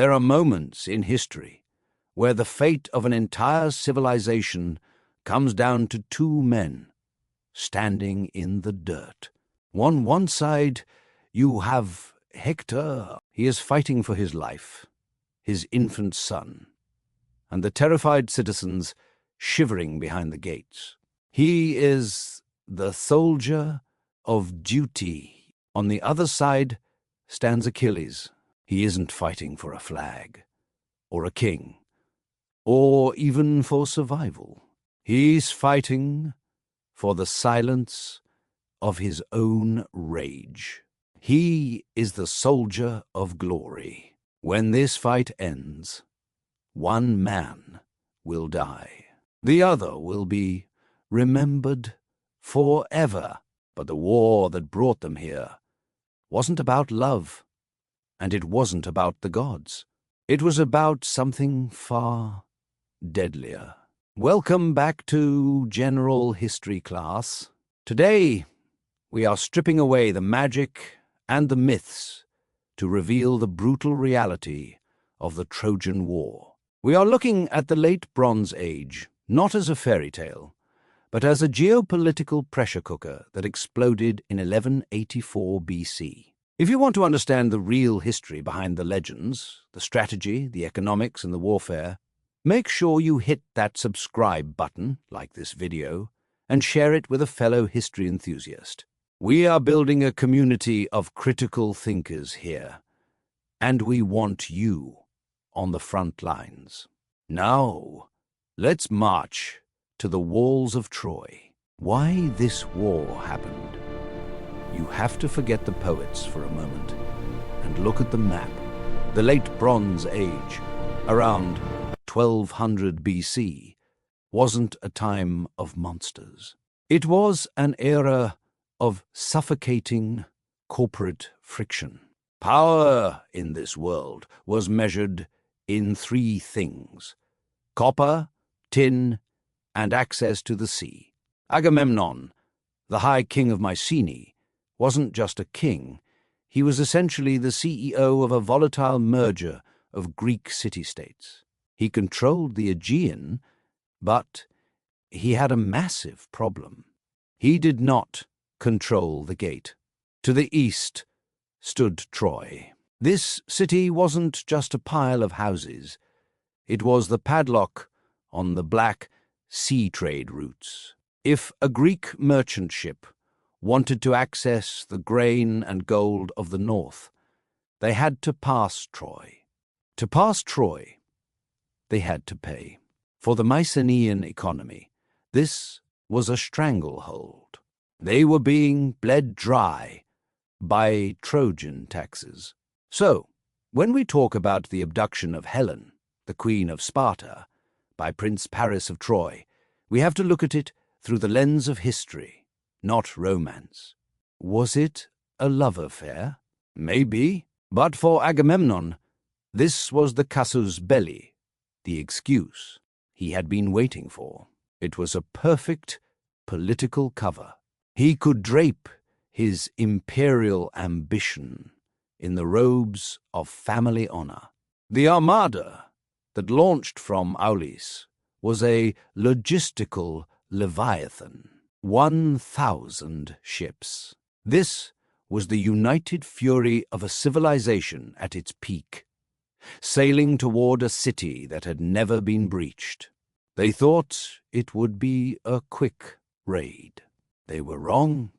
There are moments in history where the fate of an entire civilization comes down to two men standing in the dirt. On one side, you have Hector. He is fighting for his life, his infant son, and the terrified citizens shivering behind the gates. He is the soldier of duty. On the other side stands Achilles. He isn't fighting for a flag, or a king, or even for survival. He's fighting for the silence of his own rage. He is the soldier of glory. When this fight ends, one man will die. The other will be remembered forever. But the war that brought them here wasn't about love, and it wasn't about the gods. It was about something far deadlier. Welcome back to General History class. Today, we are stripping away the magic and the myths to reveal the brutal reality of the Trojan War. We are looking at the late Bronze Age, not as a fairy tale, but as a geopolitical pressure cooker that exploded in 1184 BC. If you want to understand the real history behind the legends, the strategy, the economics, and the warfare, make sure you hit that subscribe button, like this video, and share it with a fellow history enthusiast. We are building a community of critical thinkers here, and we want you on the front lines. Now, let's march to the walls of Troy. Why this war happened? You have to forget the poets for a moment and look at the map. The late Bronze Age, around 1200 BC, wasn't a time of monsters. It was an era of suffocating corporate friction. Power in this world was measured in three things: copper, tin, and access to the sea. Agamemnon, the High King of Mycenae, wasn't just a king. He was essentially the CEO of a volatile merger of Greek city-states. He controlled the Aegean, but he had a massive problem. He did not control the gate. To the east stood Troy. This city wasn't just a pile of houses. It was the padlock on the black sea trade routes. If a Greek merchant ship wanted to access the grain and gold of the north, they had to pass Troy. To pass Troy, they had to pay. For the Mycenaean economy, this was a stranglehold. They were being bled dry by Trojan taxes. So, when we talk about the abduction of Helen, the Queen of Sparta, by Prince Paris of Troy, we have to look at it through the lens of history, not romance. Was it a love affair? Maybe. But for Agamemnon, this was the casus belli, the excuse he had been waiting for. It was a perfect political cover. He could drape his imperial ambition in the robes of family honor. The armada that launched from Aulis was a logistical leviathan. 1,000 ships. This was the united fury of a civilization at its peak, sailing toward a city that had never been breached. They thought it would be a quick raid. They were wrong.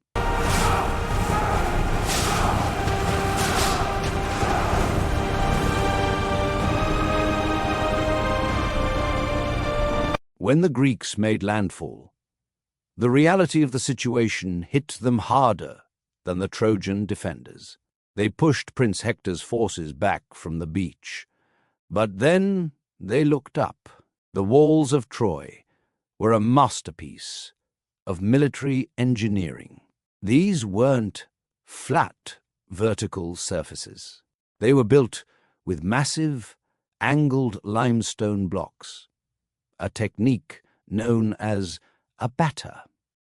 When the Greeks made landfall, the reality of the situation hit them harder than the Trojan defenders. They pushed Prince Hector's forces back from the beach, but then they looked up. The walls of Troy were a masterpiece of military engineering. These weren't flat, vertical surfaces. They were built with massive, angled limestone blocks, a technique known as a batter.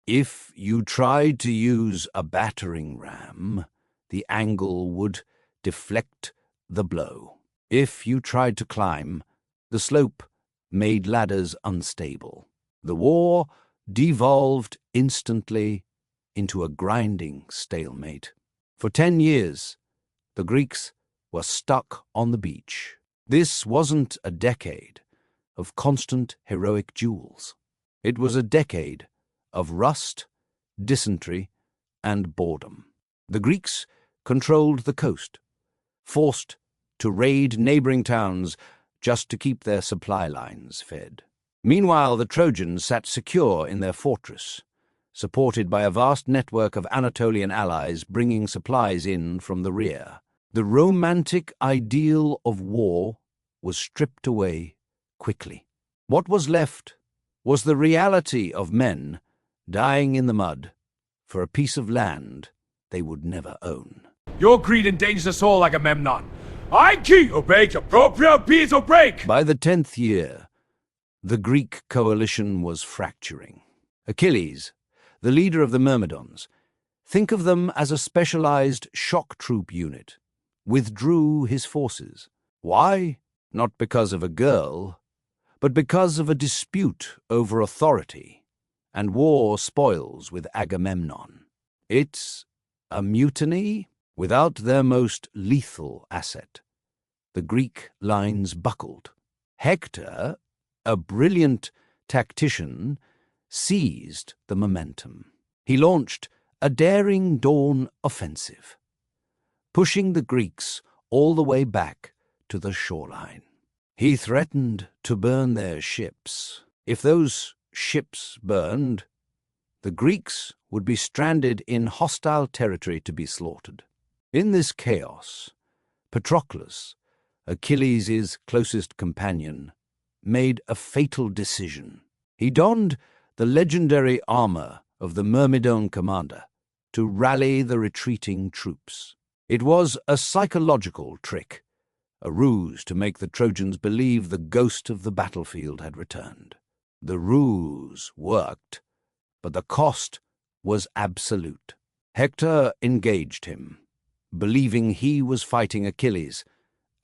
If you tried to use a battering ram, the angle would deflect the blow. If you tried to climb, the slope made ladders unstable. The war devolved instantly into a grinding stalemate. For 10 years, the Greeks were stuck on the beach. This wasn't a decade of constant heroic duels. It was a decade of rust, dysentery, and boredom. The Greeks controlled the coast, forced to raid neighboring towns just to keep their supply lines fed. Meanwhile, the Trojans sat secure in their fortress, supported by a vast network of Anatolian allies bringing supplies in from the rear. The romantic ideal of war was stripped away quickly. What was left was the reality of men dying in the mud for a piece of land they would never own. Your greed endangers us all, Agamemnon. I keep obey appropriate bees or break. By the 10th year, the Greek coalition was fracturing. Achilles, the leader of the Myrmidons, think of them as a specialized shock troop unit, withdrew his forces. Why? Not because of a girl, but because of a dispute over authority and war spoils with Agamemnon. It's a mutiny without their most lethal asset. The Greek lines buckled. Hector, a brilliant tactician, seized the momentum. He launched a daring dawn offensive, pushing the Greeks all the way back to the shoreline. He threatened to burn their ships. If those ships burned, the Greeks would be stranded in hostile territory to be slaughtered. In this chaos, Patroclus, Achilles' closest companion, made a fatal decision. He donned the legendary armor of the Myrmidon commander to rally the retreating troops. It was a psychological trick, a ruse to make the Trojans believe the ghost of the battlefield had returned. The ruse worked, but the cost was absolute. Hector engaged him, believing he was fighting Achilles,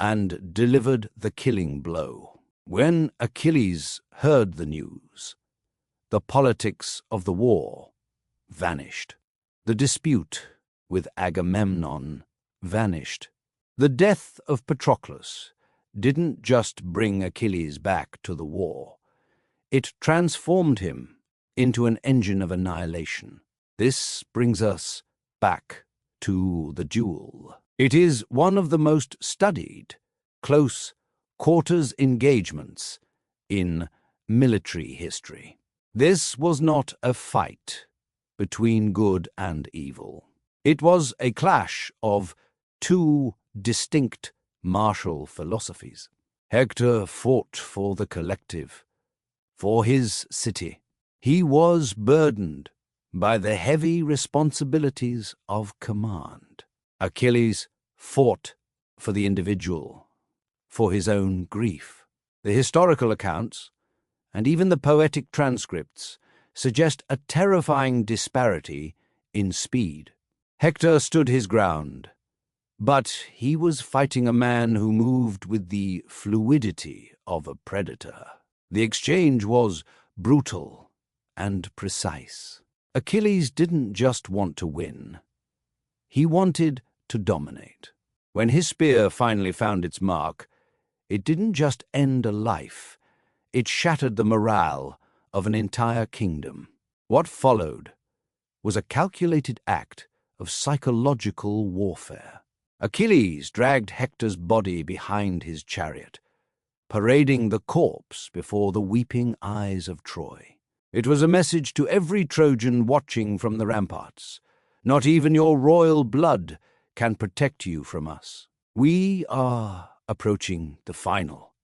and delivered the killing blow. When Achilles heard the news, the politics of the war vanished. The dispute with Agamemnon vanished. The death of Patroclus didn't just bring Achilles back to the war. It transformed him into an engine of annihilation. This brings us back to the duel. It is one of the most studied, close quarters engagements in military history. This was not a fight between good and evil. It was a clash of two distinct martial philosophies. Hector fought for the collective, for his city. He was burdened by the heavy responsibilities of command. Achilles fought for the individual, for his own grief. The historical accounts, and even the poetic transcripts, suggest a terrifying disparity in speed. Hector stood his ground, but he was fighting a man who moved with the fluidity of a predator. The exchange was brutal and precise. Achilles didn't just want to win. He wanted to dominate. When his spear finally found its mark, it didn't just end a life. It shattered the morale of an entire kingdom. What followed was a calculated act of psychological warfare. Achilles dragged Hector's body behind his chariot, parading the corpse before the weeping eyes of Troy. It was a message to every Trojan watching from the ramparts. Not even your royal blood can protect you from us. We are approaching the final,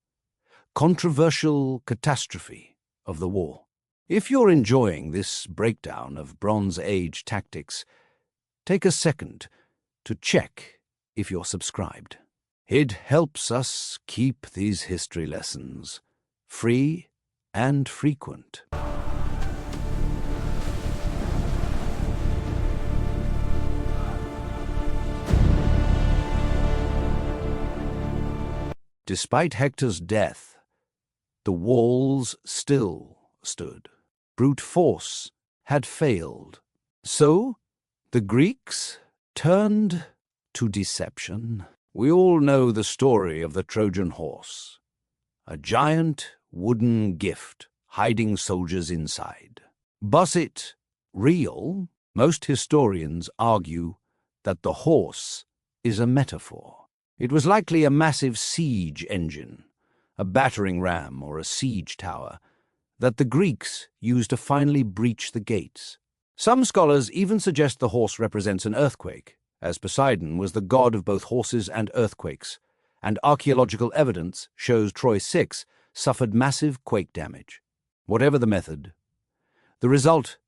controversial catastrophe of the war. If you're enjoying this breakdown of Bronze Age tactics, take a second to check if you're subscribed. It helps us keep these history lessons free and frequent. Despite Hector's death, the walls still stood. Brute force had failed. So the Greeks turned to deception. We all know the story of the Trojan horse, a giant wooden gift hiding soldiers inside. Was it real? Most historians argue that the horse is a metaphor. It was likely a massive siege engine, a battering ram or a siege tower, that the Greeks used to finally breach the gates. Some scholars even suggest the horse represents an earthquake, as Poseidon was the god of both horses and earthquakes, and archaeological evidence shows Troy 6 suffered massive quake damage. Whatever the method, the result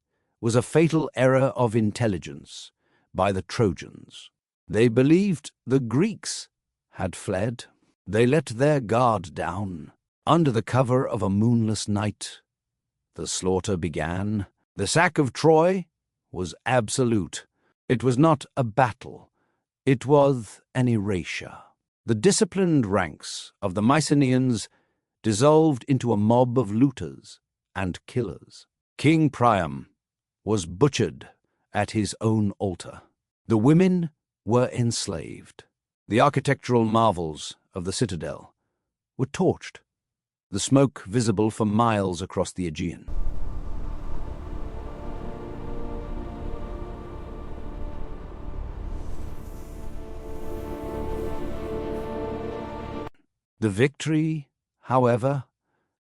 was a fatal error of intelligence by the Trojans. They believed the Greeks had fled. They let their guard down. Under the cover of a moonless night, the slaughter began. The sack of Troy was absolute. It was not a battle. It was an erasure. The disciplined ranks of the Mycenaeans dissolved into a mob of looters and killers. King Priam was butchered at his own altar. The women were enslaved. The architectural marvels of the citadel were torched, the smoke visible for miles across the Aegean. The victory, however,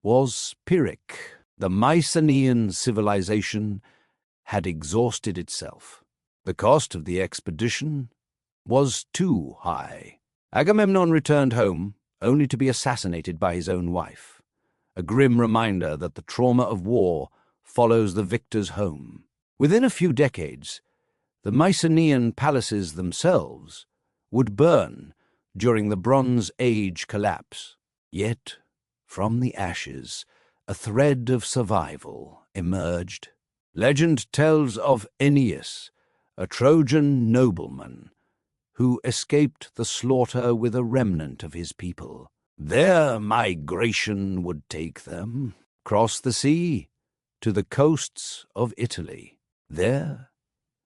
was Pyrrhic. The Mycenaean civilization had exhausted itself. The cost of the expedition was too high. Agamemnon returned home only to be assassinated by his own wife, a grim reminder that the trauma of war follows the victor's home. Within a few decades, the Mycenaean palaces themselves would burn during the Bronze Age collapse. Yet, from the ashes, a thread of survival emerged. Legend tells of Aeneas, a Trojan nobleman, who escaped the slaughter with a remnant of his people. Their migration would take them across the sea to the coasts of Italy. There,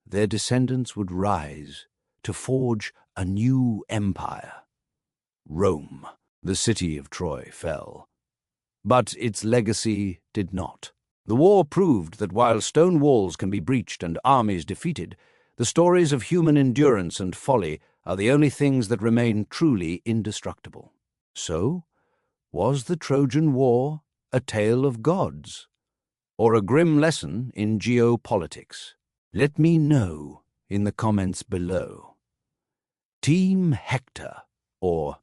their descendants would rise to forge a new empire. Rome, the city of Troy, fell, but its legacy did not. The war proved that while stone walls can be breached and armies defeated, the stories of human endurance and folly are the only things that remain truly indestructible. So, was the Trojan War a tale of gods, or a grim lesson in geopolitics? Let me know in the comments below. Team Hector or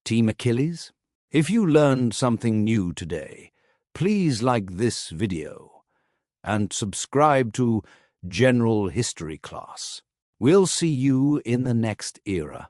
Team Achilles? If you learned something new today, please like this video and subscribe to General History Class. We'll see you in the next era.